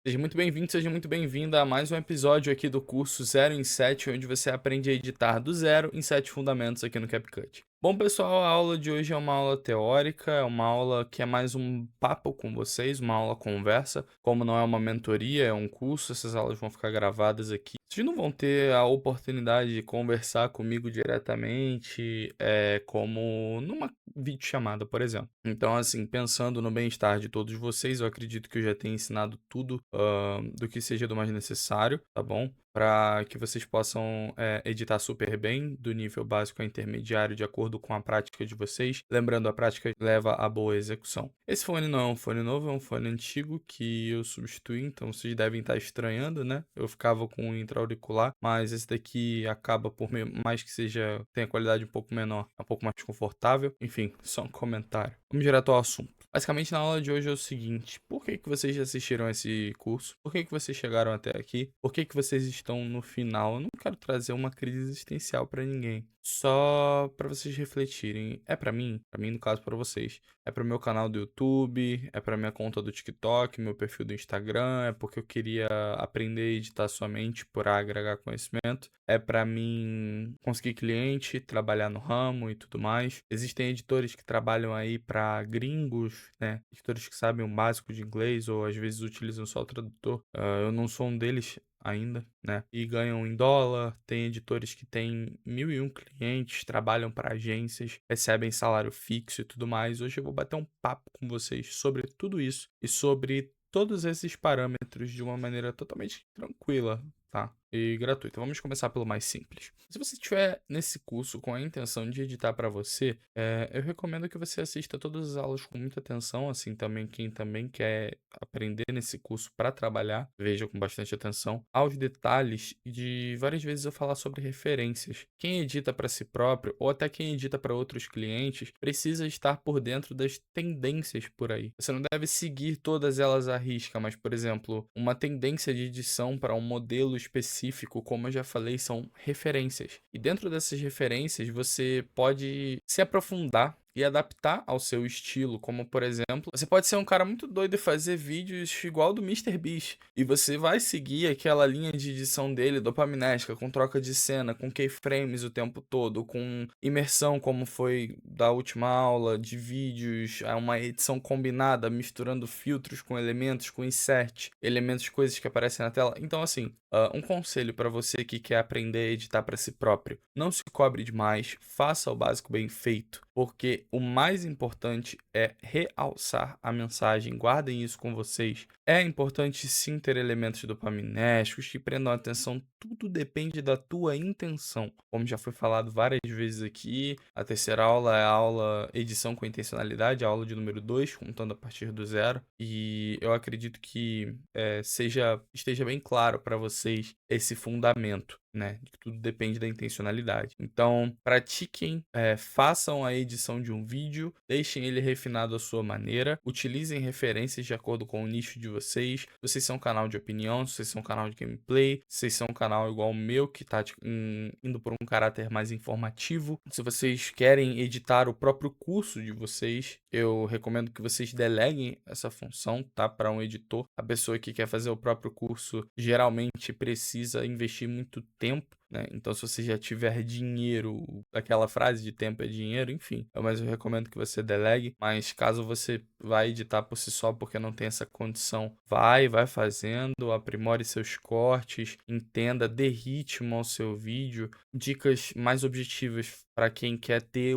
Seja muito bem-vindo, seja muito bem-vinda a mais um episódio aqui do curso 0 em 7, onde você aprende a editar do zero em 7 fundamentos aqui no CapCut. Bom, pessoal, a aula de hoje é uma aula teórica, é uma aula que é mais um papo com vocês, uma aula conversa. Como não é uma mentoria, é um curso, essas aulas vão ficar gravadas aqui. Vocês não vão ter a oportunidade de conversar comigo diretamente, como numa videochamada, por exemplo. Então, assim, pensando no bem-estar de todos vocês, eu acredito que eu já tenha ensinado tudo, do que seja do mais necessário, tá bom? Para que vocês possam editar super bem, do nível básico a intermediário, de acordo com a prática de vocês. Lembrando, a prática leva à boa execução. Esse fone não é um fone novo, é um fone antigo que eu substituí, então vocês devem estar estranhando, né? Eu ficava com o intra-auricular, mas esse daqui acaba por mais que seja, tenha qualidade um pouco menor, é um pouco mais confortável. Enfim, só um comentário. Vamos direto ao assunto. Basicamente, na aula de hoje é o seguinte: por que vocês já assistiram esse curso? Por que vocês chegaram até aqui? Por que vocês estão no final? Eu não quero trazer uma crise existencial para ninguém. Só para vocês refletirem. É para mim no caso para vocês. É para o meu canal do YouTube, é para minha conta do TikTok, meu perfil do Instagram, é porque eu queria aprender a editar somente para agregar conhecimento. É para mim conseguir cliente, trabalhar no ramo e tudo mais. Existem editores que trabalham aí para gringos, né? Editores que sabem o básico de inglês ou às vezes utilizam só o tradutor. Eu não sou um deles ainda, né? E ganham em dólar. Tem editores que têm 1.001 clientes, trabalham para agências, recebem salário fixo e tudo mais. Hoje eu vou bater um papo com vocês sobre tudo isso e sobre todos esses parâmetros de uma maneira totalmente tranquila, tá? E gratuita. Vamos começar pelo mais simples. Se você estiver nesse curso com a intenção de editar para você, eu recomendo que você assista todas as aulas com muita atenção, assim também quem também quer aprender nesse curso para trabalhar, veja com bastante atenção aos detalhes de várias vezes eu falar sobre referências. Quem edita para si próprio ou até quem edita para outros clientes precisa estar por dentro das tendências por aí. Você não deve seguir todas elas à risca, mas, por exemplo, uma tendência de edição para um modelo específico, como eu já falei, são referências. E dentro dessas referências você pode se aprofundar e adaptar ao seu estilo, como por exemplo, você pode ser um cara muito doido e fazer vídeos igual do MrBeast, e você vai seguir aquela linha de edição dele, dopaminética, com troca de cena, com keyframes o tempo todo, com imersão, como foi da última aula, de vídeos, uma edição combinada, misturando filtros com elementos, com insert, elementos, coisas que aparecem na tela. Então, assim, um conselho para você que quer aprender a editar para si próprio: não se cobre demais, faça o básico bem feito, porque o mais importante é realçar a mensagem. Guardem isso com vocês. É importante sim ter elementos dopaminérgicos que prendam a atenção. Tudo depende da tua intenção. Como já foi falado várias vezes aqui, a terceira aula é a aula edição com intencionalidade, a aula de número 2, contando a partir do zero. E eu acredito que esteja bem claro para vocês esse fundamento, né? De que tudo depende da intencionalidade. Então, pratiquem, façam a edição de um vídeo, deixem ele refinado à sua maneira, utilizem referências de acordo com o nicho de vocês. Vocês são um canal de opinião, vocês são um canal de gameplay, vocês são um canal igual o meu, que tá indo por um caráter mais informativo. Se vocês querem editar o próprio curso de vocês, eu recomendo que vocês deleguem essa função, tá? Para um editor. A pessoa que quer fazer o próprio curso geralmente precisa investir muito tempo, né? Então, se você já tiver dinheiro, aquela frase de tempo é dinheiro, enfim. Mas eu recomendo que você delegue. Mas caso você vá editar por si só porque não tem essa condição, vai fazendo, aprimore seus cortes, entenda, dê ritmo ao seu vídeo. Dicas mais objetivas para quem quer ter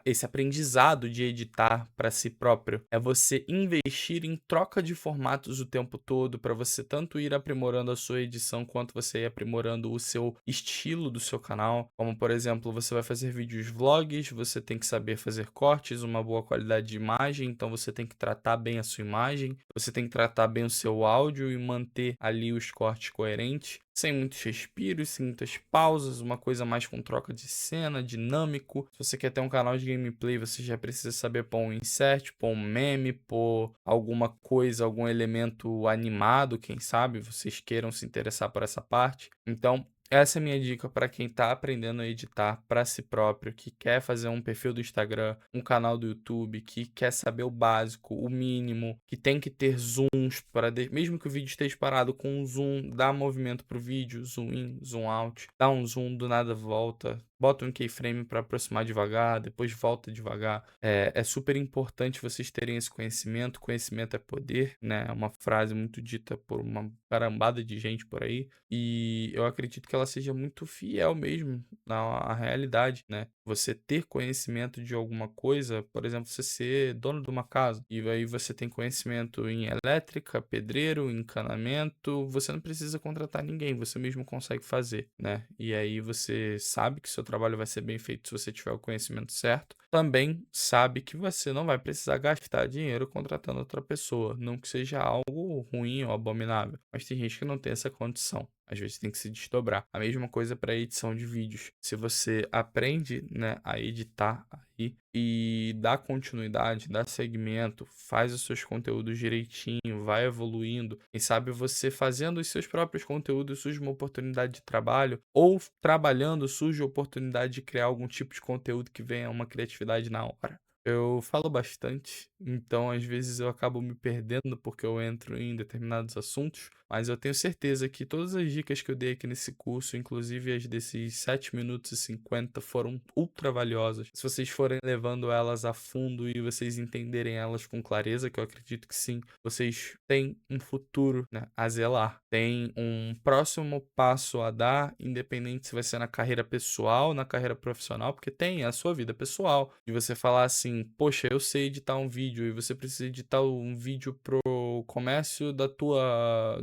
esse aprendizado de editar para si próprio é você investir em troca de formatos o tempo todo, para você tanto ir aprimorando a sua edição quanto você ir aprimorando o seu estilo do seu canal. Como por exemplo, você vai fazer vídeos vlogs, você tem que saber fazer cortes, uma boa qualidade de imagem, então você tem que tratar bem a sua imagem, você tem que tratar bem o seu áudio e manter ali os cortes coerentes, sem muitos respiros, sem muitas pausas, uma coisa mais com troca de cena, dinâmico. Se você quer ter um canal de gameplay, você já precisa saber pôr um insert, pôr um meme, pôr alguma coisa, algum elemento animado, quem sabe vocês queiram se interessar por essa parte. Então, essa é a minha dica para quem tá aprendendo a editar para si próprio, que quer fazer um perfil do Instagram, um canal do YouTube, que quer saber o básico, o mínimo, que tem que ter zooms para mesmo que o vídeo esteja parado com um zoom, dá movimento pro vídeo, zoom in, zoom out, dá um zoom, do nada volta. Bota um keyframe para aproximar devagar, depois volta devagar. É super importante vocês terem esse conhecimento. Conhecimento é poder, né? É uma frase muito dita por uma carambada de gente por aí. E eu acredito que ela seja muito fiel mesmo à realidade, né? Você ter conhecimento de alguma coisa, por exemplo, você ser dono de uma casa, e aí você tem conhecimento em elétrica, pedreiro, encanamento, você não precisa contratar ninguém, você mesmo consegue fazer, né? E aí você sabe que seu trabalho vai ser bem feito se você tiver o conhecimento certo. Também sabe que você não vai precisar gastar dinheiro contratando outra pessoa, não que seja algo ruim ou abominável, mas tem gente que não tem essa condição. Às vezes tem que se desdobrar. A mesma coisa para edição de vídeos. Se você aprende, né, a editar aí e dá continuidade, dá segmento, faz os seus conteúdos direitinho, vai evoluindo. Quem sabe você fazendo os seus próprios conteúdos surge uma oportunidade de trabalho, ou trabalhando surge a oportunidade de criar algum tipo de conteúdo que venha uma criatividade na hora. Eu falo bastante, então às vezes eu acabo me perdendo porque eu entro em determinados assuntos, mas eu tenho certeza que todas as dicas que eu dei aqui nesse curso, inclusive as desses 7 minutos e 50, foram ultra valiosas. Se vocês forem levando elas a fundo e vocês entenderem elas com clareza, que eu acredito que sim, vocês têm um futuro, né, a zelar. Tem um próximo passo a dar, independente se vai ser na carreira pessoal, na carreira profissional, porque tem a sua vida pessoal. E você falar assim, poxa, eu sei editar um vídeo, e você precisa editar um vídeo pro comércio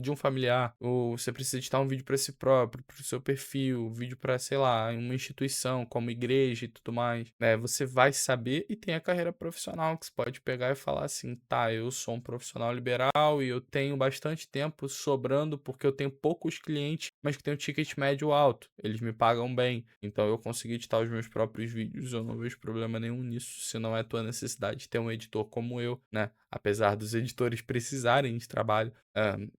de um familiar, ou você precisa editar um vídeo para si próprio, para o seu perfil, vídeo para, sei lá, uma instituição como igreja e tudo mais, né? Você vai saber, e tem a carreira profissional que você pode pegar e falar assim, tá, eu sou um profissional liberal e eu tenho bastante tempo sobrando porque eu tenho poucos clientes, mas que tem um ticket médio alto, eles me pagam bem, então eu consegui editar os meus próprios vídeos, eu não vejo problema nenhum nisso, se não é tua necessidade de ter um editor como eu, né? Apesar dos editores precisarem de trabalho,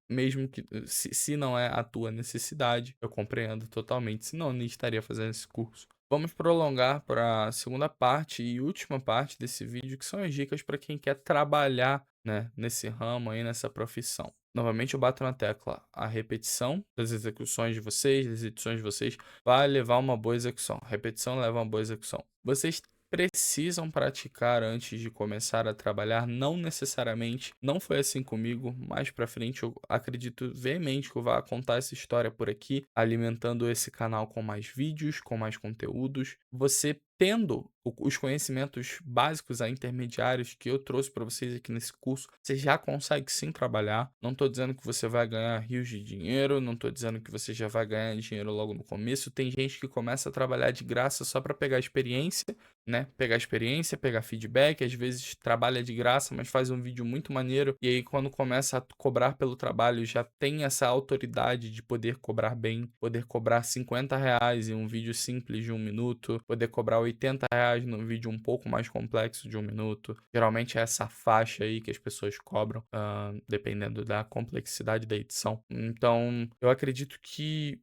mesmo que se não é a tua necessidade, eu compreendo totalmente, senão eu nem estaria fazendo esse curso. Vamos prolongar para a segunda parte e última parte desse vídeo, que são as dicas para quem quer trabalhar, né, nesse ramo aí, nessa profissão. Novamente eu bato na tecla, a repetição das execuções de vocês, das edições de vocês, vai levar uma boa execução. Repetição leva a uma boa execução. Vocês precisam praticar antes de começar a trabalhar, não necessariamente, não foi assim comigo, mais pra frente eu acredito veemente que eu vá contar essa história por aqui, alimentando esse canal com mais vídeos, com mais conteúdos. Você tendo os conhecimentos básicos a intermediários que eu trouxe para vocês aqui nesse curso, você já consegue sim trabalhar. Não estou dizendo que você vai ganhar rios de dinheiro, não estou dizendo que você já vai ganhar dinheiro logo no começo. Tem gente que começa a trabalhar de graça só para pegar experiência, né? Pegar experiência, pegar feedback, às vezes trabalha de graça, mas faz um vídeo muito maneiro, e aí quando começa a cobrar pelo trabalho, já tem essa autoridade de poder cobrar bem, poder cobrar R$ 50 em um vídeo simples de 1 minuto, poder cobrar R$ 80 num vídeo um pouco mais complexo de 1 minuto. Geralmente é essa faixa aí que as pessoas cobram, dependendo da complexidade da edição. Então, eu acredito que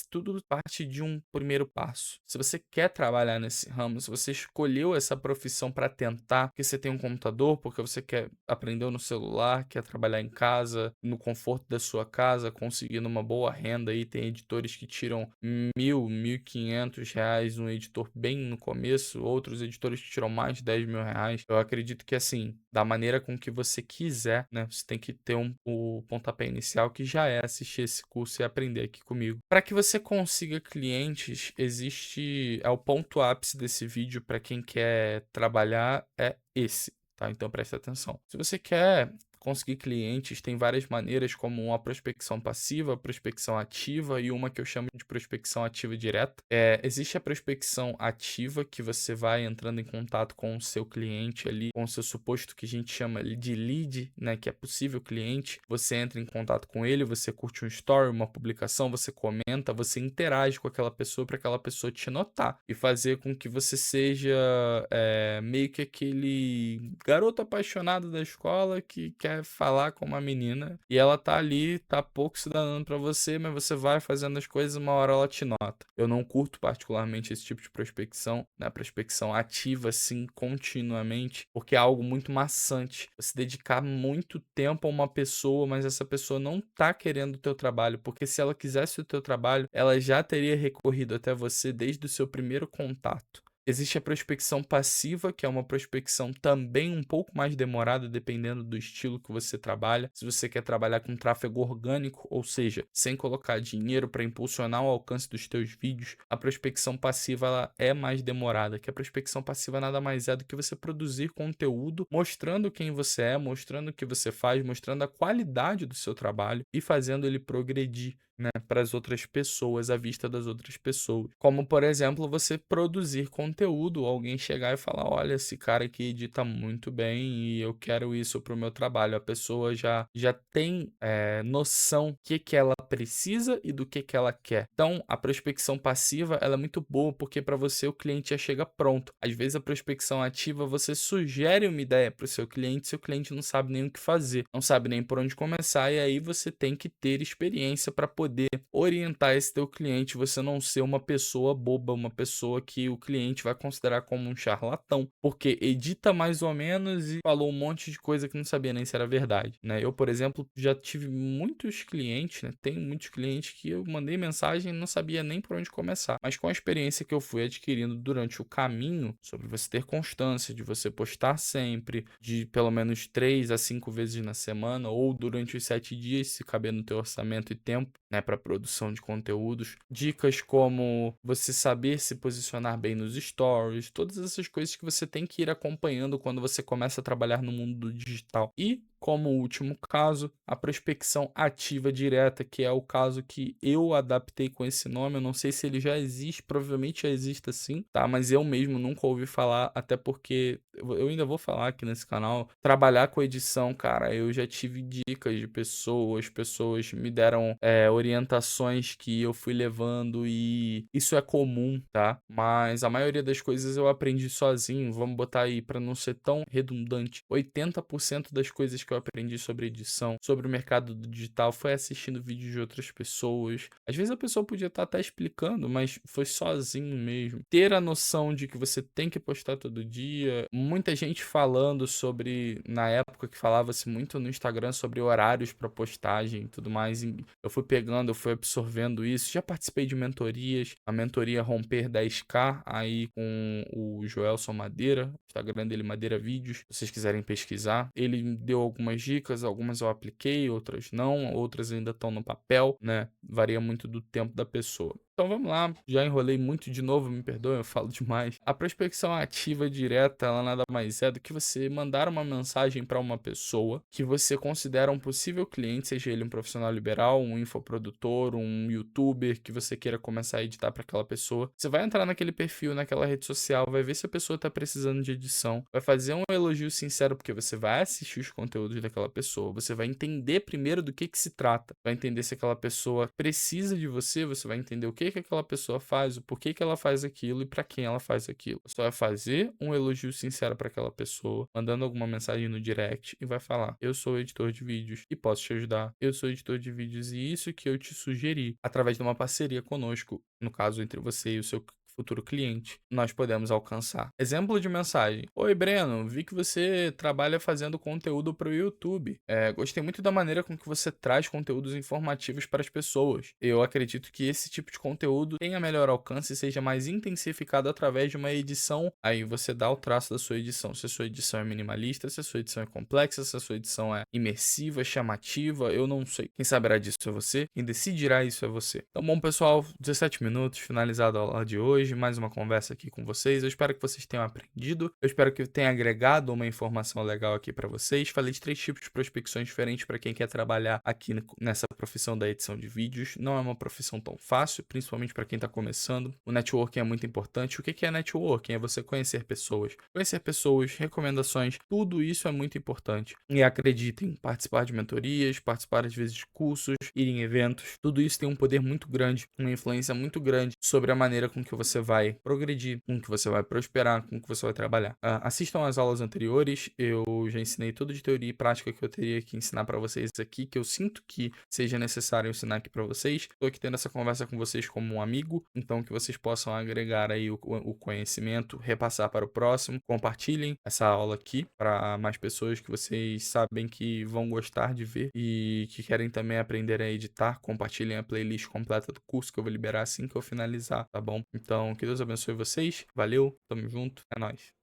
tudo parte de um primeiro passo. Se você quer trabalhar nesse ramo, se você escolheu essa profissão para tentar, porque você tem um computador, porque você quer aprender no celular, quer trabalhar em casa, no conforto da sua casa, conseguindo uma boa renda aí, tem editores que tiram R$ 1.000, R$ 1.500 um editor bem no começo, outros editores que tiram mais de R$ 10.000. Eu acredito que assim, da maneira com que você quiser, né, você tem que ter o pontapé inicial, que já é assistir esse curso e aprender aqui comigo. Para que você consiga clientes, é o ponto ápice desse vídeo para quem quer trabalhar, é esse, tá? Então presta atenção. Se você quer conseguir clientes, tem várias maneiras, como uma prospecção passiva, prospecção ativa e uma que eu chamo de prospecção ativa direta. Existe a prospecção ativa, que você vai entrando em contato com o seu cliente ali, com o seu suposto, que a gente chama de lead, né, que é possível cliente. Você entra em contato com ele, você curte um story, uma publicação, você comenta, você interage com aquela pessoa para aquela pessoa te notar e fazer com que você seja meio que aquele garoto apaixonado da escola que quer quer falar com uma menina e ela tá ali, tá pouco se danando pra você, mas você vai fazendo as coisas, uma hora ela te nota. Eu não curto particularmente esse tipo de prospecção, né? Prospecção ativa, assim, continuamente, porque é algo muito maçante. Você dedicar muito tempo a uma pessoa, mas essa pessoa não tá querendo o teu trabalho, porque se ela quisesse o teu trabalho, ela já teria recorrido até você desde o seu primeiro contato. Existe a prospecção passiva, que é uma prospecção também um pouco mais demorada, dependendo do estilo que você trabalha. Se você quer trabalhar com tráfego orgânico, ou seja, sem colocar dinheiro para impulsionar o alcance dos teus vídeos, a prospecção passiva ela é mais demorada, que a prospecção passiva nada mais é do que você produzir conteúdo mostrando quem você é, mostrando o que você faz, mostrando a qualidade do seu trabalho e fazendo ele progredir, né, para as outras pessoas, à vista das outras pessoas. Como, por exemplo, você produzir conteúdo, alguém chegar e falar: olha, esse cara aqui edita muito bem e eu quero isso para o meu trabalho. A pessoa já tem noção do que ela precisa e do que ela quer. Então, a prospecção passiva ela é muito boa porque para você o cliente já chega pronto. Às vezes, a prospecção ativa você sugere uma ideia para o seu cliente não sabe nem o que fazer, não sabe nem por onde começar, e aí você tem que ter experiência para poder orientar esse teu cliente, você não ser uma pessoa boba, uma pessoa que o cliente vai considerar como um charlatão, porque edita mais ou menos e falou um monte de coisa que não sabia nem se era verdade, né? Eu, por exemplo, já tive muitos clientes, né? Tenho muitos clientes que eu mandei mensagem e não sabia nem por onde começar, mas com a experiência que eu fui adquirindo durante o caminho, sobre você ter constância, de você postar sempre, de pelo menos 3 a 5 vezes na semana, ou durante os 7 dias, se caber no teu orçamento e tempo, né, para produção de conteúdos. Dicas como você saber se posicionar bem nos stories, todas essas coisas que você tem que ir acompanhando quando você começa a trabalhar no mundo do digital. E, como último caso, a prospecção ativa direta, que é o caso que eu adaptei com esse nome. Eu não sei se ele já existe, provavelmente já existe sim, tá? Mas eu mesmo nunca ouvi falar, até porque eu ainda vou falar aqui nesse canal. Trabalhar com edição, cara, eu já tive dicas de pessoas me deram orientações que eu fui levando e isso é comum, tá? Mas a maioria das coisas eu aprendi sozinho. Vamos botar aí, para não ser tão redundante, 80% das coisas que eu aprendi sobre edição, sobre o mercado do digital, foi assistindo vídeos de outras pessoas. Às vezes a pessoa podia estar até explicando, mas foi sozinho mesmo. Ter a noção de que você tem que postar todo dia. Muita gente falando sobre, na época que falava-se muito no Instagram sobre horários para postagem e tudo mais. Eu fui pegando, eu fui absorvendo isso. Já participei de mentorias. A mentoria Romper 10K aí com o Joelson Madeira, o Instagram dele Madeira Vídeos, se vocês quiserem pesquisar. Ele me deu algumas dicas, algumas eu apliquei, outras não, outras ainda estão no papel, né? Varia muito do tempo da pessoa. Então vamos lá, já enrolei muito de novo, me perdoem, eu falo demais. A prospecção ativa direta, ela nada mais é do que você mandar uma mensagem para uma pessoa que você considera um possível cliente, seja ele um profissional liberal, um infoprodutor, um youtuber que você queira começar a editar para aquela pessoa. Você vai entrar naquele perfil, naquela rede social, vai ver se a pessoa está precisando de edição, vai fazer um elogio sincero porque você vai assistir os conteúdos daquela pessoa, você vai entender primeiro do que se trata, vai entender se aquela pessoa precisa de você, você vai entender o que aquela pessoa faz, o porquê que ela faz aquilo e para quem ela faz aquilo. Você vai fazer um elogio sincero para aquela pessoa, mandando alguma mensagem no direct e vai falar: eu sou editor de vídeos e posso te ajudar. Eu sou editor de vídeos e isso que eu te sugeri, através de uma parceria conosco, no caso entre você e o seu futuro cliente, nós podemos alcançar. Exemplo de mensagem: oi Breno, vi que você trabalha fazendo conteúdo para o YouTube. Gostei muito da maneira com que você traz conteúdos informativos para as pessoas. Eu acredito que esse tipo de conteúdo tenha melhor alcance e seja mais intensificado através de uma edição. Aí você dá o traço da sua edição. Se a sua edição é minimalista, se a sua edição é complexa, se a sua edição é imersiva, chamativa, eu não sei. Quem saberá disso é você, quem decidirá isso é você. Então, bom pessoal, 17 minutos, finalizado a aula de hoje. Mais uma conversa aqui com vocês. Eu espero que vocês tenham aprendido. Eu espero que eu tenha agregado uma informação legal aqui para vocês. Falei de 3 tipos de prospecções diferentes para quem quer trabalhar aqui nessa profissão da edição de vídeos. Não é uma profissão tão fácil, principalmente para quem está começando. O networking é muito importante. O que é networking? É você conhecer pessoas. Conhecer pessoas, recomendações, tudo isso é muito importante. E acreditem, participar de mentorias, participar às vezes de cursos, ir em eventos, tudo isso tem um poder muito grande, uma influência muito grande sobre a maneira com que você você vai progredir, como que você vai prosperar, como que você vai trabalhar. Assistam às aulas anteriores, eu já ensinei tudo de teoria e prática que eu teria que ensinar para vocês aqui, que eu sinto que seja necessário ensinar aqui para vocês. Estou aqui tendo essa conversa com vocês como um amigo, então que vocês possam agregar aí o conhecimento, repassar para o próximo, compartilhem essa aula aqui para mais pessoas que vocês sabem que vão gostar de ver e que querem também aprender a editar. Compartilhem a playlist completa do curso que eu vou liberar assim que eu finalizar, tá bom? Então, que Deus abençoe vocês. Valeu, tamo junto, é nóis.